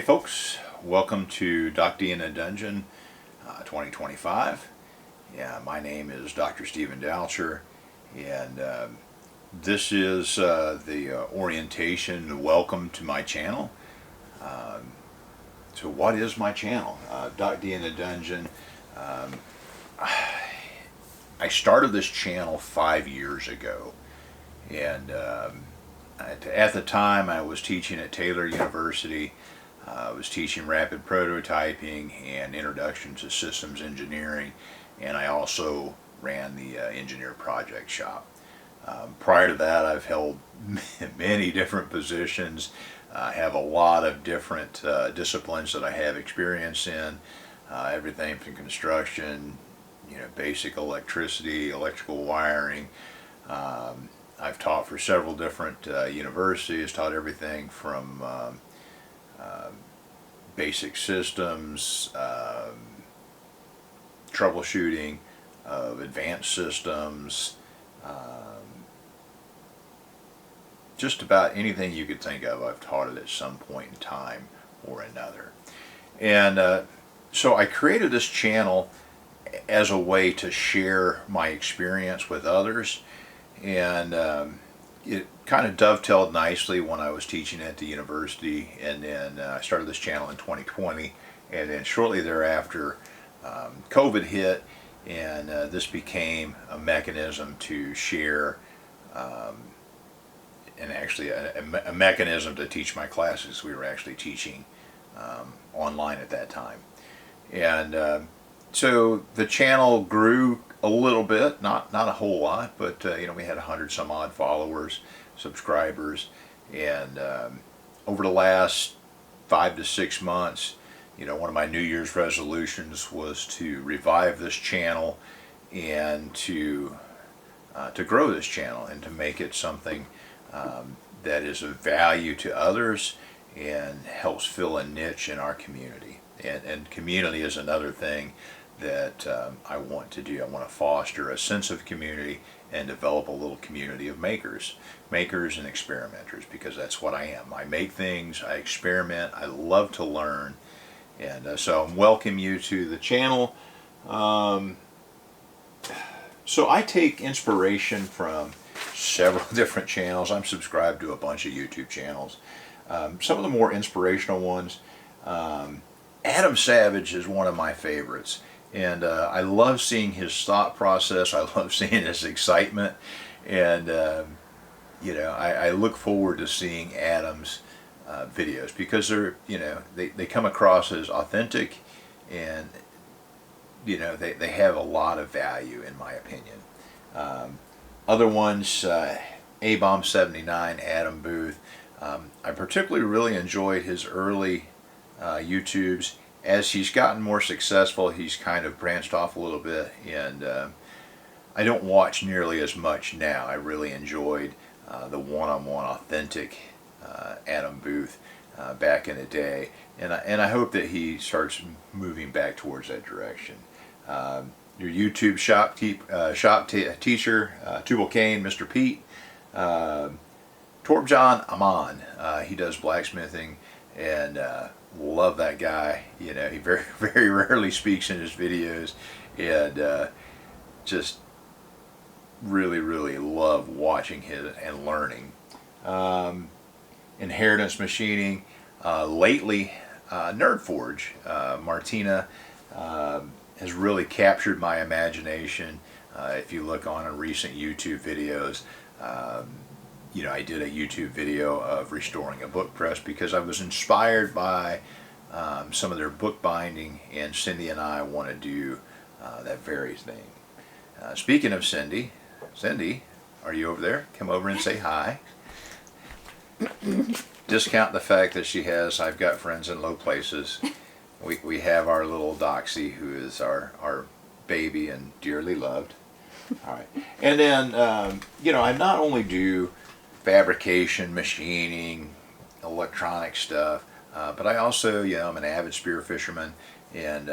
folks, welcome to Doc D in a Dungeon 2025. Yeah, my name is Dr. Stephen Dalcher, and this is the orientation, the welcome to my channel. So what is my channel? Doc D in a Dungeon. I started this channel 5 years ago, and at the time I was teaching at Taylor University. I was teaching rapid prototyping and introduction to systems engineering, and I also ran the engineer project shop. Prior to that, I've held many different positions. I have a lot of different disciplines that I have experience in, everything from construction, basic electricity, electrical wiring. I've taught for several different universities, taught everything from basic systems, troubleshooting of advanced systems, just about anything you could think of I've taught it at some point in time or another. And so I created this channel as a way to share my experience with others, and it kind of dovetailed nicely when I was teaching at the university, and then I started this channel in 2020, and then shortly thereafter COVID hit, and this became a mechanism to share and actually a mechanism to teach my classes. We were actually teaching online at that time, and so the channel grew a little bit, not a whole lot, but we had 100 some odd followers, subscribers, and over the last 5 to 6 months, one of my New Year's resolutions was to revive this channel and to grow this channel and to make it something that is of value to others and helps fill a niche in our community. And community is another thing that I want to do. I want to foster a sense of community and develop a little community of makers and experimenters, because that's what I am. I make things, I experiment, I love to learn, and so I welcome you to the channel. So I take inspiration from several different channels. I'm subscribed to a bunch of YouTube channels. Some of the more inspirational ones, Adam Savage is one of my favorites. And I love seeing his thought process. I love seeing his excitement, and I look forward to seeing Adam's videos, because they're they come across as authentic, and they have a lot of value in my opinion. Other ones, A-Bomb79, Adam Booth. I particularly really enjoyed his early YouTubes. As he's gotten more successful, he's kind of branched off a little bit, and I don't watch nearly as much now. I really enjoyed the one-on-one authentic Adam Booth back in the day, and I hope that he starts moving back towards that direction. Your YouTube shop teacher, Tubal Cain, Mr. Pete, Torbjörn Aman, he does blacksmithing, and love that guy. He very, very rarely speaks in his videos, and just really, really love watching his and learning. Inheritance Machining, lately Nerdforge. Martina has really captured my imagination. If you look on recent YouTube videos, I did a YouTube video of restoring a book press because I was inspired by some of their book binding, and Cindy and I want to do that very thing. Speaking of Cindy, are you over there? Come over and say hi. Discount the fact that she has I've got friends in low places. We have our little Doxy, who is our baby and dearly loved. All right. And then, I not only do fabrication, machining, electronic stuff, but I also, I'm an avid spear fisherman, and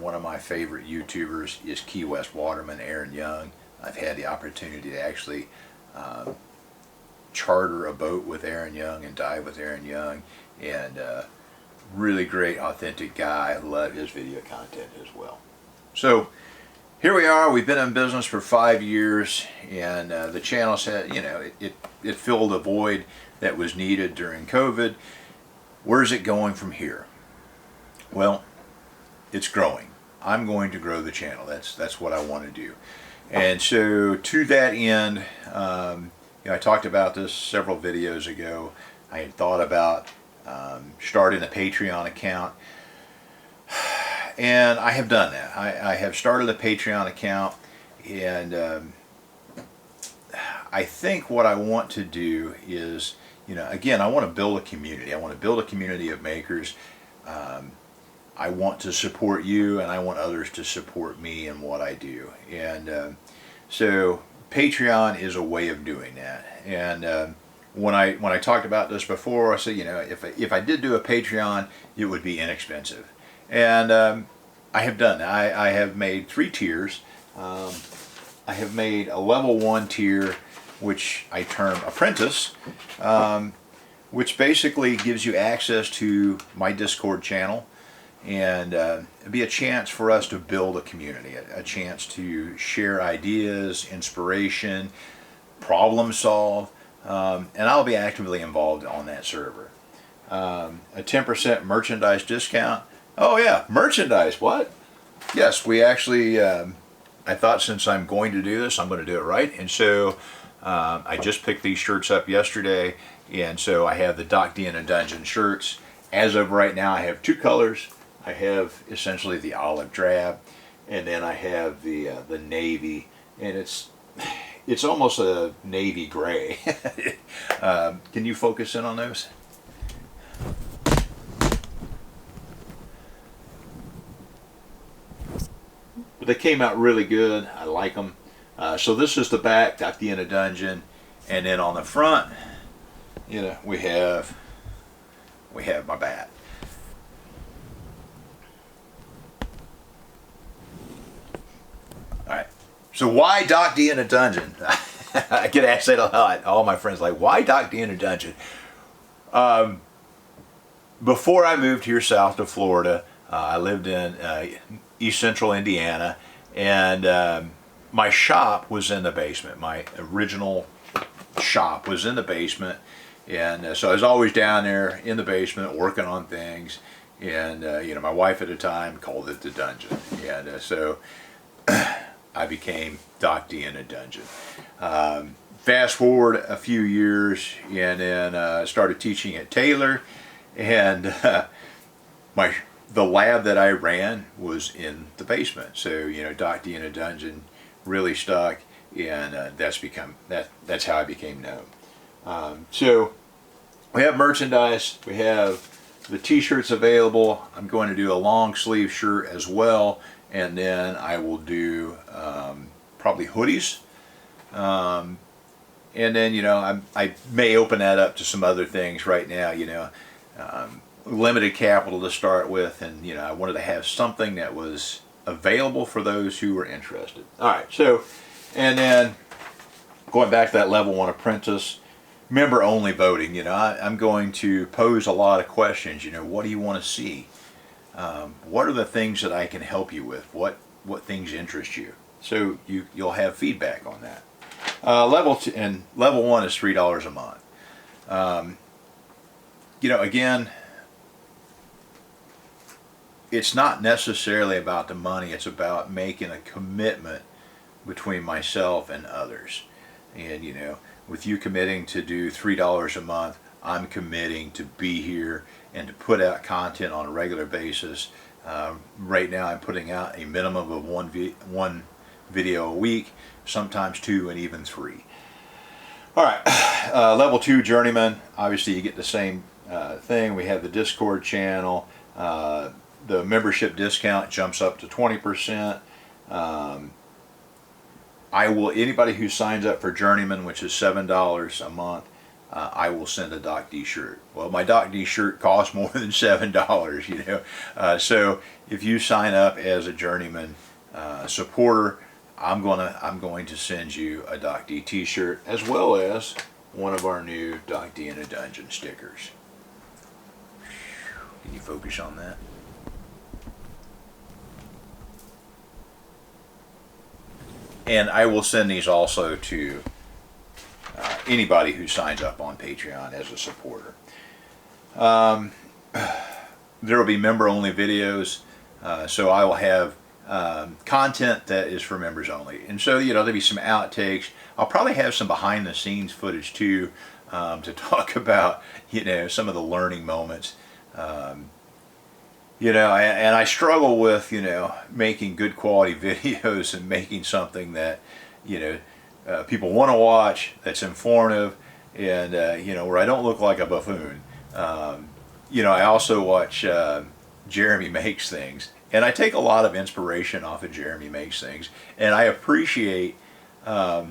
one of my favorite YouTubers is Key West waterman Aaron Young. I've had the opportunity to actually charter a boat with Aaron Young and dive with Aaron Young, and really great, authentic guy. I love his video content as well. So here we are. We've been in business for 5 years, and the channel said, you know, it filled a void that was needed during COVID. Where's it going from here? Well, it's growing. I'm going to grow the channel. That's what I want to do. And so to that end, you know, I talked about this several videos ago. I had thought about starting a Patreon account, and I have done that. I have started a Patreon account, and I think what I want to do is, you know, again, I want to build a community. I want to build a community of makers. I want to support you, and I want others to support me in what I do. And so Patreon is a way of doing that. And when I talked about this before, I said, you know, if I did do a Patreon, it would be inexpensive. And I have done that. I have made 3 tiers. I have made a level 1 tier, which I term Apprentice, which basically gives you access to my Discord channel, and it'd be a chance for us to build a community, a chance to share ideas, inspiration, problem solve, and I'll be actively involved on that server. A 10% merchandise discount. Oh yeah, merchandise, what? Yes, we actually, I thought since I'm going to do this, I'm going to do it right, and so I just picked these shirts up yesterday, and so I have the Doc D in a Dungeon shirts. As of right now, I have 2 colors. I have essentially the olive drab, and then I have the navy, and it's almost a navy gray. Can you focus in on those? But they came out really good. I like them. So this is the back, Doc D in a Dungeon, and then on the front, you know, we have my bat. All right. So why Doc D in a Dungeon? I get asked that a lot. All my friends are like, why Doc D in a Dungeon? Before I moved here south to Florida, I lived in East Central Indiana, and my shop was in the basement. My original shop was in the basement, and so I was always down there in the basement working on things. And you know, my wife at the time called it the dungeon, and so I became Doc D in a Dungeon. Fast forward a few years, and then started teaching at Taylor, and the lab that I ran was in the basement. So you know, Doc D in a Dungeon really stuck, and that's how I became known. So we have merchandise. We have the t-shirts available. I'm going to do a long sleeve shirt as well, and then I will do probably hoodies, and then, you know, I may open that up to some other things. Right now, you know, limited capital to start with, and you know, I wanted to have something that was available for those who were interested. All right, so, and then going back to that level 1 apprentice, member only voting. You know, I'm going to pose a lot of questions. You know, what do you want to see? What are the things that I can help you with? What things interest you? So you'll have feedback on that. Level 1 is $3 a month. You know, again, it's not necessarily about the money. It's about making a commitment between myself and others. And you know, with you committing to do $3 a month, I'm committing to be here and to put out content on a regular basis. Right now I'm putting out a minimum of one video a week, sometimes 2 and even 3. All right, level 2 journeyman, obviously you get the same thing. We have the Discord channel. The membership discount jumps up to 20%. Anybody who signs up for Journeyman, which is $7 a month, I will send a Doc D shirt. Well, my Doc D shirt costs more than $7, you know. So if you sign up as a Journeyman supporter, I'm going to send you a Doc D t-shirt, as well as one of our new Doc D in a Dungeon stickers. Can you focus on that? And I will send these also to anybody who signs up on Patreon as a supporter. There will be member-only videos, so I will have content that is for members only. And so, there'll be some outtakes. I'll probably have some behind-the-scenes footage too, to talk about, some of the learning moments. And I struggle with, making good quality videos and making something that, people want to watch, that's informative, and, where I don't look like a buffoon. I also watch Jeremy Makes Things, and I take a lot of inspiration off of Jeremy Makes Things, and I appreciate a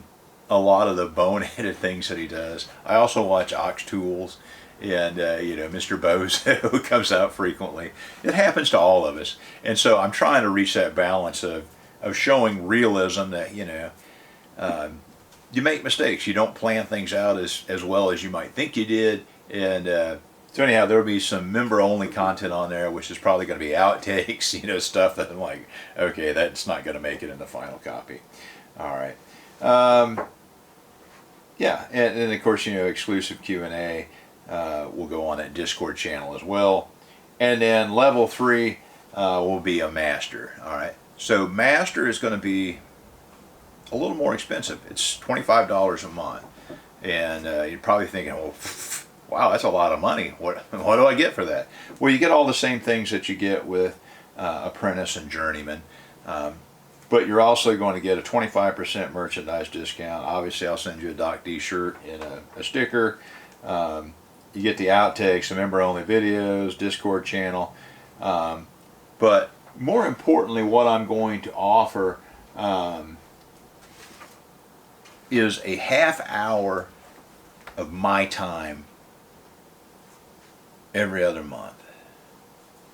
lot of the boneheaded things that he does. I also watch Ox Tools and Mr. Bozo, who comes out frequently. It happens to all of us, and so I'm trying to reach that balance of showing realism that you make mistakes. You don't plan things out as well as you might think you did, and so anyhow, there will be some member-only content on there, which is probably going to be outtakes, stuff that I'm like, okay, that's not going to make it in the final copy. All right. Yeah, and of course, exclusive Q&A will go on that Discord channel as well. And then level 3 will be a master. All right. So master is going to be a little more expensive. It's $25 a month. And you're probably thinking, well, wow, that's a lot of money. What do I get for that? Well, you get all the same things that you get with Apprentice and Journeyman. But you're also going to get a 25% merchandise discount. Obviously, I'll send you a Doc D shirt and a sticker. You get the outtakes, the member-only videos, Discord channel. But more importantly, what I'm going to offer is a half hour of my time every other month.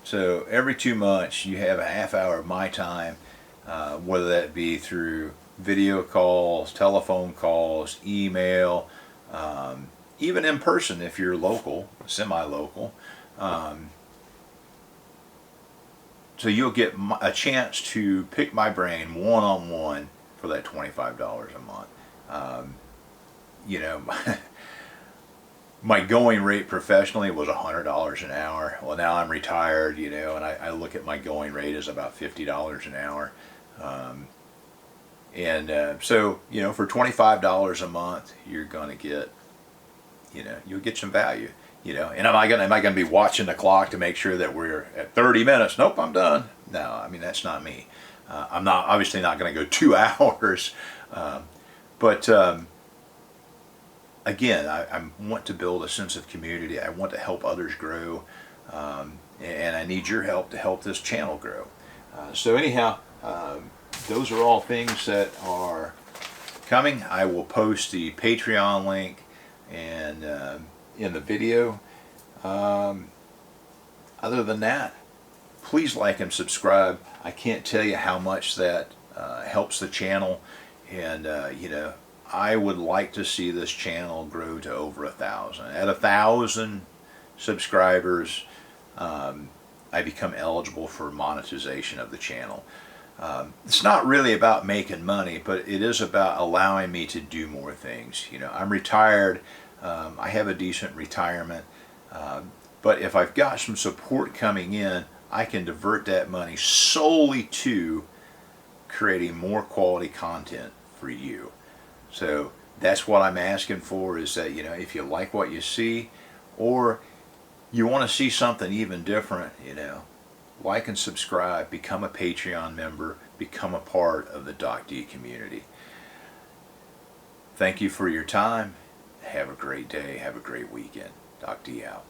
So every 2 months, you have a half hour of my time, whether that be through video calls, telephone calls, email, even in person if you're local, semi-local. So you'll get a chance to pick my brain one-on-one for that $25 a month. My going rate professionally was $100 an hour. Well, now I'm retired, and I look at my going rate as about $50 an hour. So, for $25 a month, you're going to get, you'll get some value, and am I going to be watching the clock to make sure that we're at 30 minutes? Nope, I'm done. No, I mean, that's not me. I'm obviously not going to go 2 hours. Again, I want to build a sense of community. I want to help others grow, and I need your help to help this channel grow. So anyhow, those are all things that are coming. I will post the Patreon link and in the video. Other than that, please like and subscribe. I can't tell you how much that helps the channel, and I would like to see this channel grow to over 1,000. At 1,000 subscribers, I become eligible for monetization of the channel. It's not really about making money, but it is about allowing me to do more things. I'm retired. I have a decent retirement. But if I've got some support coming in, I can divert that money solely to creating more quality content for you. So that's what I'm asking for, is that, if you like what you see, or you want to see something even different, like and subscribe, become a Patreon member, become a part of the Doc D community. Thank you for your time. Have a great day. Have a great weekend. Doc D out.